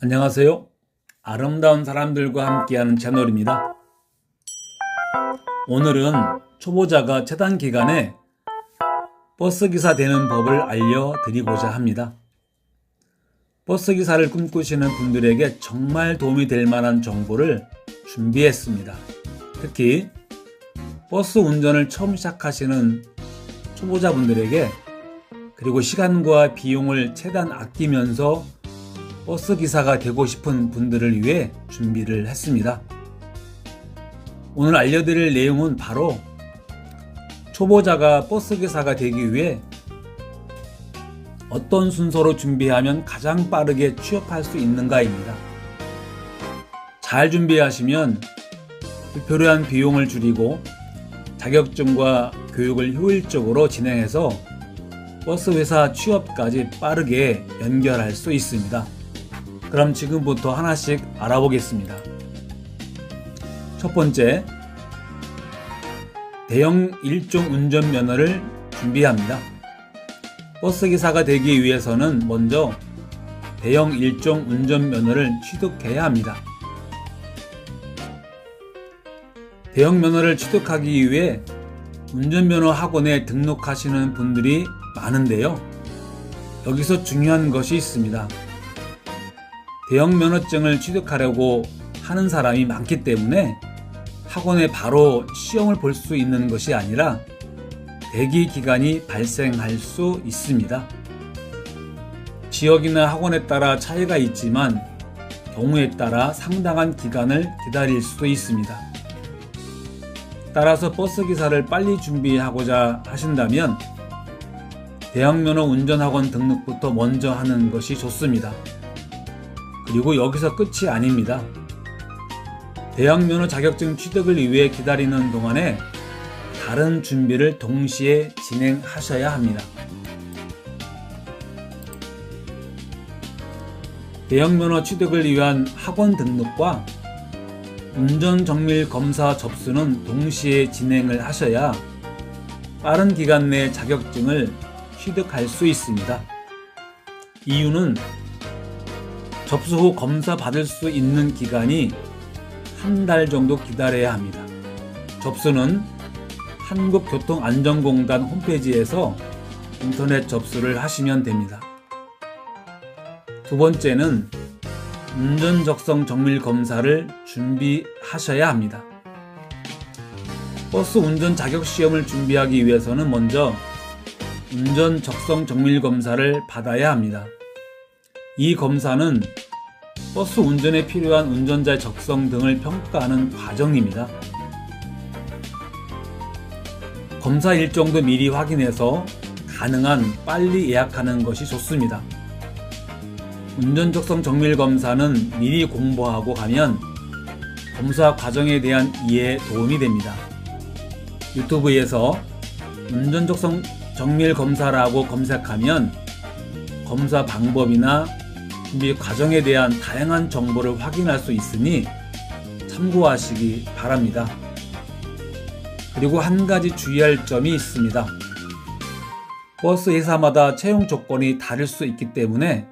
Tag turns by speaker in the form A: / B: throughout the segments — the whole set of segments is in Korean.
A: 안녕하세요. 아름다운 사람들과 함께하는 채널입니다. 오늘은 초보자가 최단 기간에 버스기사 되는 법을 알려드리고자 합니다. 버스기사를 꿈꾸시는 분들에게 정말 도움이 될 만한 정보를 준비했습니다. 특히 버스 운전을 처음 시작하시는 초보자분들에게, 그리고 시간과 비용을 최대한 아끼면서 버스기사가 되고 싶은 분들을 위해 준비를 했습니다. 오늘 알려드릴 내용은 바로 초보자가 버스기사가 되기 위해 어떤 순서로 준비하면 가장 빠르게 취업할 수 있는가입니다. 잘 준비하시면 불필요한 비용을 줄이고 자격증과 교육을 효율적으로 진행해서 버스회사 취업까지 빠르게 연결할 수 있습니다. 그럼 지금부터 하나씩 알아보겠습니다. 첫 번째, 대형 일종 운전면허를 준비합니다. 버스기사가 되기 위해서는 먼저 대형 일종 운전면허를 취득해야 합니다. 대형 면허를 취득하기 위해 운전면허 학원에 등록하시는 분들이 많은데요. 여기서 중요한 것이 있습니다. 대형 면허증을 취득하려고 하는 사람이 많기 때문에 학원에 바로 시험을 볼 수 있는 것이 아니라 대기 기간이 발생할 수 있습니다. 지역이나 학원에 따라 차이가 있지만 경우에 따라 상당한 기간을 기다릴 수도 있습니다. 따라서 버스기사를 빨리 준비하고자 하신다면 대형면허 운전학원 등록부터 먼저 하는 것이 좋습니다. 그리고 여기서 끝이 아닙니다. 대형면허 자격증 취득을 위해 기다리는 동안에 다른 준비를 동시에 진행하셔야 합니다. 대형면허 취득을 위한 학원 등록과 운전정밀 검사 접수는 동시에 진행을 하셔야 빠른 기간 내 자격증을 취득할 수 있습니다. 이유는 접수 후 검사 받을 수 있는 기간이 한 달 정도 기다려야 합니다. 접수는 한국교통안전공단 홈페이지에서 인터넷 접수를 하시면 됩니다. 두 번째는 운전적성 정밀 검사를 준비하셔야 합니다. 버스 운전 자격 시험을 준비하기 위해서는 먼저 운전적성 정밀 검사를 받아야 합니다. 이 검사는 버스 운전에 필요한 운전자의 적성 등을 평가하는 과정입니다. 검사 일정도 미리 확인해서 가능한 빨리 예약하는 것이 좋습니다. 운전적성 정밀 검사는 미리 공부하고 가면 검사 과정에 대한 이해에 도움이 됩니다. 유튜브에서 운전적성 정밀 검사라고 검색하면 검사 방법이나 준비 과정에 대한 다양한 정보를 확인할 수 있으니 참고하시기 바랍니다. 그리고 한 가지 주의할 점이 있습니다. 버스 회사마다 채용 조건이 다를 수 있기 때문에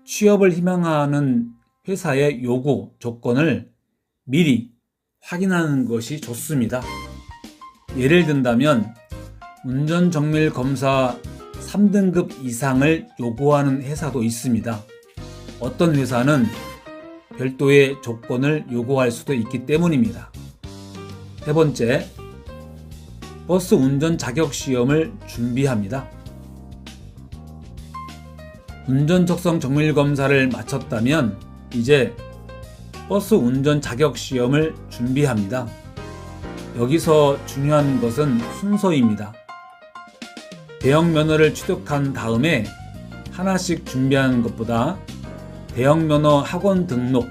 A: 취업을 희망하는 회사의 요구 조건을 미리 확인하는 것이 좋습니다. 예를 든다면 운전정밀 검사 3등급 이상을 요구하는 회사도 있습니다. 어떤 회사는 별도의 조건을 요구할 수도 있기 때문입니다. 세 번째, 버스 운전 자격 시험을 준비합니다. 운전적성 정밀 검사를 마쳤다면 이제 버스 운전 자격 시험을 준비합니다. 여기서 중요한 것은 순서입니다. 대형 면허를 취득한 다음에 하나씩 준비하는 것보다 대형 면허 학원 등록,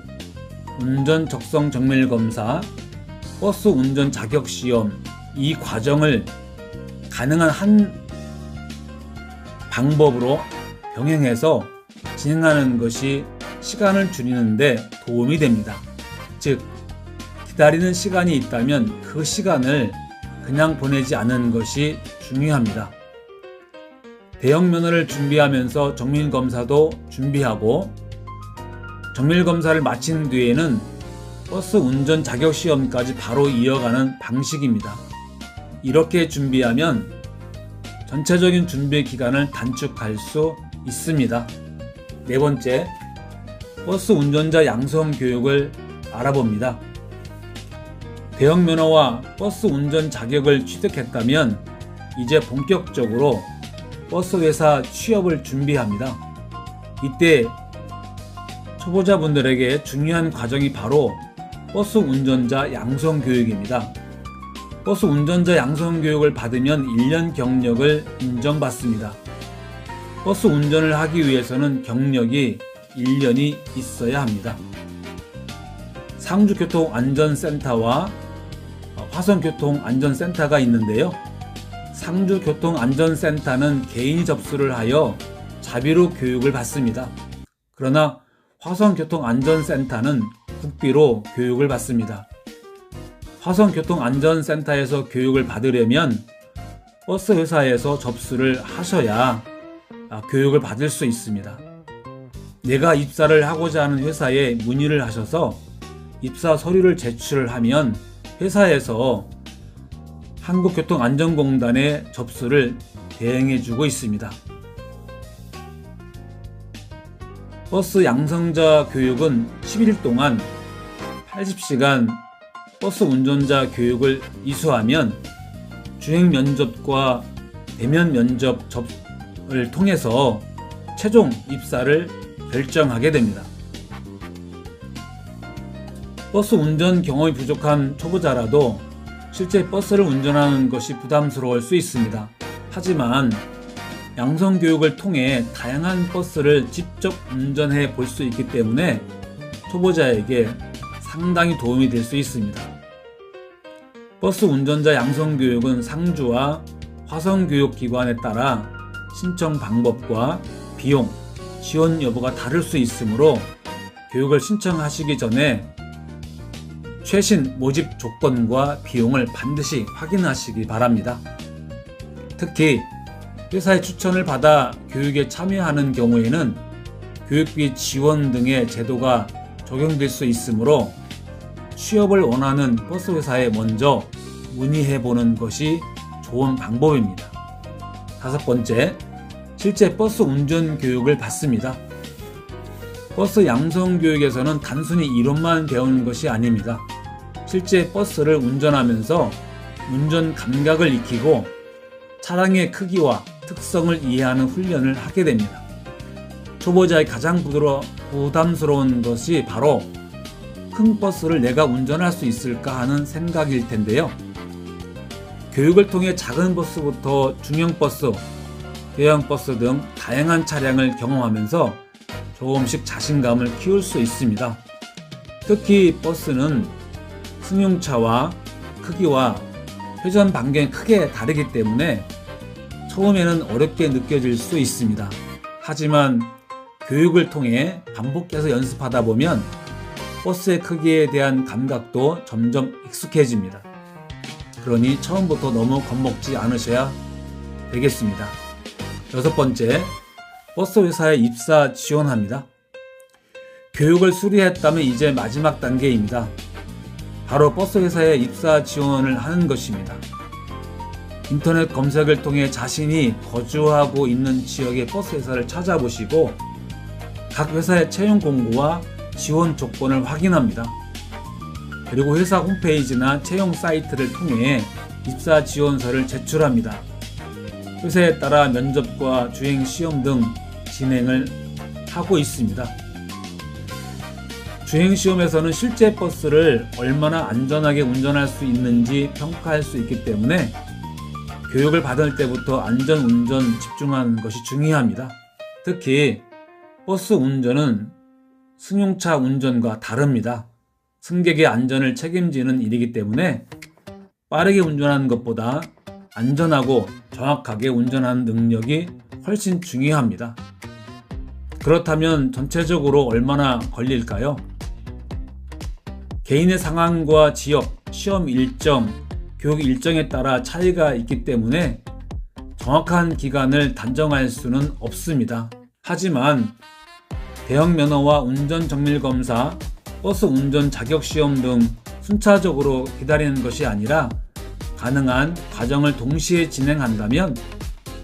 A: 운전 적성 정밀 검사, 버스 운전 자격 시험, 이 과정을 가능한 한 방법으로 병행해서 진행하는 것이 시간을 줄이는 데 도움이 됩니다. 즉, 기다리는 시간이 있다면 그 시간을 그냥 보내지 않는 것이 중요합니다. 대형 면허를 준비하면서 정밀 검사도 준비하고 정밀검사를 마친 뒤에는 버스 운전 자격 시험까지 바로 이어가는 방식입니다. 이렇게 준비하면 전체적인 준비 기간을 단축할 수 있습니다. 네 번째, 버스 운전자 양성 교육을 알아봅니다. 대형 면허와 버스 운전 자격을 취득했다면 이제 본격적으로 버스 회사 취업을 준비합니다. 이때 초보자분들에게 중요한 과정이 바로 버스 운전자 양성 교육입니다. 버스 운전자 양성 교육을 받으면 1년 경력을 인정받습니다. 버스 운전을 하기 위해서는 경력이 1년이 있어야 합니다. 상주교통안전센터와 화성교통안전센터가 있는데요. 상주교통안전센터는 개인이 접수를 하여 자비로 교육을 받습니다. 그러나 화성교통안전센터는 국비로 교육을 받습니다. 화성교통안전센터에서 교육을 받으려면 버스 회사에서 접수를 하셔야 교육을 받을 수 있습니다. 내가 입사를 하고자 하는 회사에 문의를 하셔서 입사 서류를 제출을 하면 회사에서 한국교통안전공단에 접수를 대행해주고 있습니다. 버스 양성자 교육은 11일 동안 80시간 버스 운전자 교육을 이수하면 주행 면접과 대면 면접을 통해서 최종 입사를 결정하게 됩니다. 버스 운전 경험이 부족한 초보자라도 실제 버스를 운전하는 것이 부담스러울 수 있습니다. 하지만 양성교육을 통해 다양한 버스를 직접 운전해 볼 수 있기 때문에 초보자에게 상당히 도움이 될 수 있습니다. 버스 운전자 양성교육은 상주와 화성교육기관에 따라 신청 방법과 비용, 지원 여부가 다를 수 있으므로 교육을 신청하시기 전에 최신 모집 조건과 비용을 반드시 확인하시기 바랍니다. 특히 회사의 추천을 받아 교육에 참여하는 경우에는 교육비 지원 등의 제도가 적용될 수 있으므로 취업을 원하는 버스 회사에 먼저 문의해 보는 것이 좋은 방법입니다. 다섯 번째, 실제 버스 운전 교육을 받습니다. 버스 양성 교육에서는 단순히 이론만 배우는 것이 아닙니다. 실제 버스를 운전하면서 운전 감각을 익히고 차량의 크기와 특성을 이해하는 훈련을 하게 됩니다. 초보자의 가장 부담스러운 것이 바로 큰 버스를 내가 운전할 수 있을까 하는 생각일 텐데요. 교육을 통해 작은 버스부터 중형 버스, 대형 버스 등 다양한 차량을 경험하면서 조금씩 자신감을 키울 수 있습니다. 특히 버스는 승용차와 크기와 회전 반경이 크게 다르기 때문에 처음에는 어렵게 느껴질 수 있습니다. 하지만 교육을 통해 반복해서 연습하다 보면 버스의 크기에 대한 감각도 점점 익숙해집니다. 그러니 처음부터 너무 겁먹지 않으셔야 되겠습니다. 여섯 번째, 버스 회사에 입사 지원합니다. 교육을 수료했다면 이제 마지막 단계입니다. 바로 버스 회사에 입사 지원을 하는 것입니다. 인터넷 검색을 통해 자신이 거주하고 있는 지역의 버스 회사를 찾아보시고 각 회사의 채용 공고와 지원 조건을 확인합니다. 그리고 회사 홈페이지나 채용 사이트를 통해 입사 지원서를 제출합니다. 회사에 따라 면접과 주행 시험 등 진행을 하고 있습니다. 주행시험에서는 실제 버스를 얼마나 안전하게 운전할 수 있는지 평가할 수 있기 때문에 교육을 받을 때부터 안전운전 집중하는 것이 중요합니다. 특히 버스 운전은 승용차 운전과 다릅니다. 승객의 안전을 책임지는 일이기 때문에 빠르게 운전하는 것보다 안전하고 정확하게 운전하는 능력이 훨씬 중요합니다. 그렇다면 전체적으로 얼마나 걸릴까요? 개인의 상황과 지역, 시험 일정, 교육 일정에 따라 차이가 있기 때문에 정확한 기간을 단정할 수는 없습니다. 하지만 대형 면허와 운전 정밀 검사, 버스 운전 자격 시험 등 순차적으로 기다리는 것이 아니라 가능한 과정을 동시에 진행한다면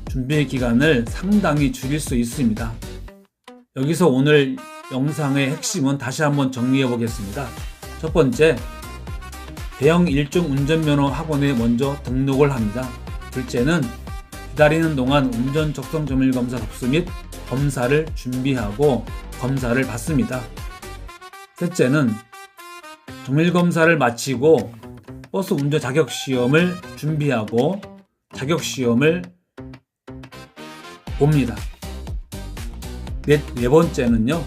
A: 준비 기간을 상당히 줄일 수 있습니다. 여기서 오늘 영상의 핵심은 다시 한번 정리해 보겠습니다. 첫 번째, 대형 1종 운전면허 학원에 먼저 등록을 합니다. 둘째는 기다리는 동안 운전 적성 정밀 검사 접수 및 검사를 준비하고 검사를 받습니다. 셋째는 정밀 검사를 마치고 버스 운전 자격 시험을 준비하고 자격 시험을 봅니다. 네 번째는요,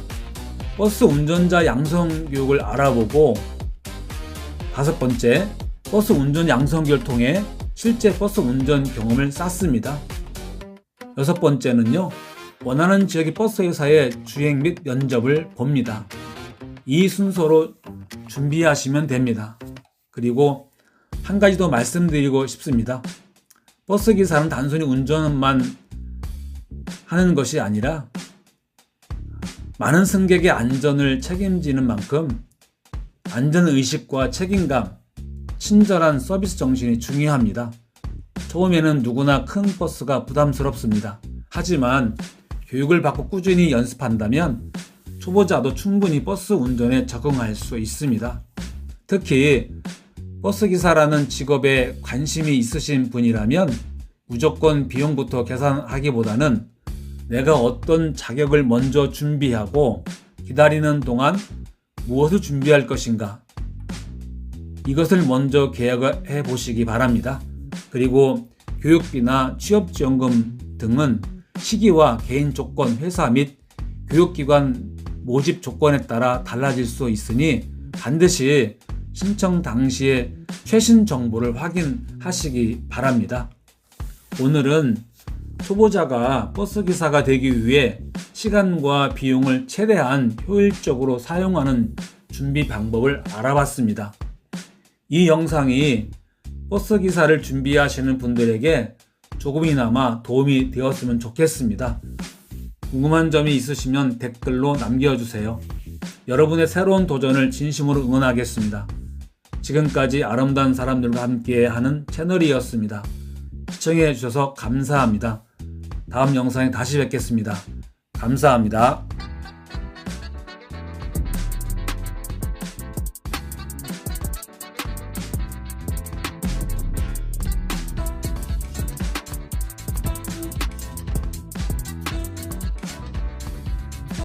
A: 버스 운전자 양성 교육을 알아보고, 다섯 번째, 버스 운전 양성 교육을 통해 실제 버스 운전 경험을 쌓습니다. 여섯 번째는요, 원하는 지역의 버스 회사의 주행 및 면접을 봅니다. 이 순서로 준비하시면 됩니다. 그리고 한 가지 더 말씀드리고 싶습니다. 버스 기사는 단순히 운전만 하는 것이 아니라 많은 승객의 안전을 책임지는 만큼 안전의식과 책임감, 친절한 서비스 정신이 중요합니다. 처음에는 누구나 큰 버스가 부담스럽습니다. 하지만 교육을 받고 꾸준히 연습한다면 초보자도 충분히 버스 운전에 적응할 수 있습니다. 특히 버스 기사라는 직업에 관심이 있으신 분이라면 무조건 비용부터 계산하기보다는 내가 어떤 자격을 먼저 준비하고 기다리는 동안 무엇을 준비할 것인가, 이것을 먼저 계획해 보시기 바랍니다. 그리고 교육비나 취업지원금 등은 시기와 개인 조건, 회사 및 교육기관 모집 조건에 따라 달라질 수 있으니 반드시 신청 당시에 최신 정보를 확인하시기 바랍니다. 오늘은 초보자가 버스기사가 되기 위해 시간과 비용을 최대한 효율적으로 사용하는 준비 방법을 알아봤습니다. 이 영상이 버스기사를 준비하시는 분들에게 조금이나마 도움이 되었으면 좋겠습니다. 궁금한 점이 있으시면 댓글로 남겨주세요. 여러분의 새로운 도전을 진심으로 응원하겠습니다. 지금까지 아름다운 사람들과 함께하는 채널이었습니다. 시청해 주셔서 감사합니다. 다음 영상에 다시 뵙겠습니다. 감사합니다.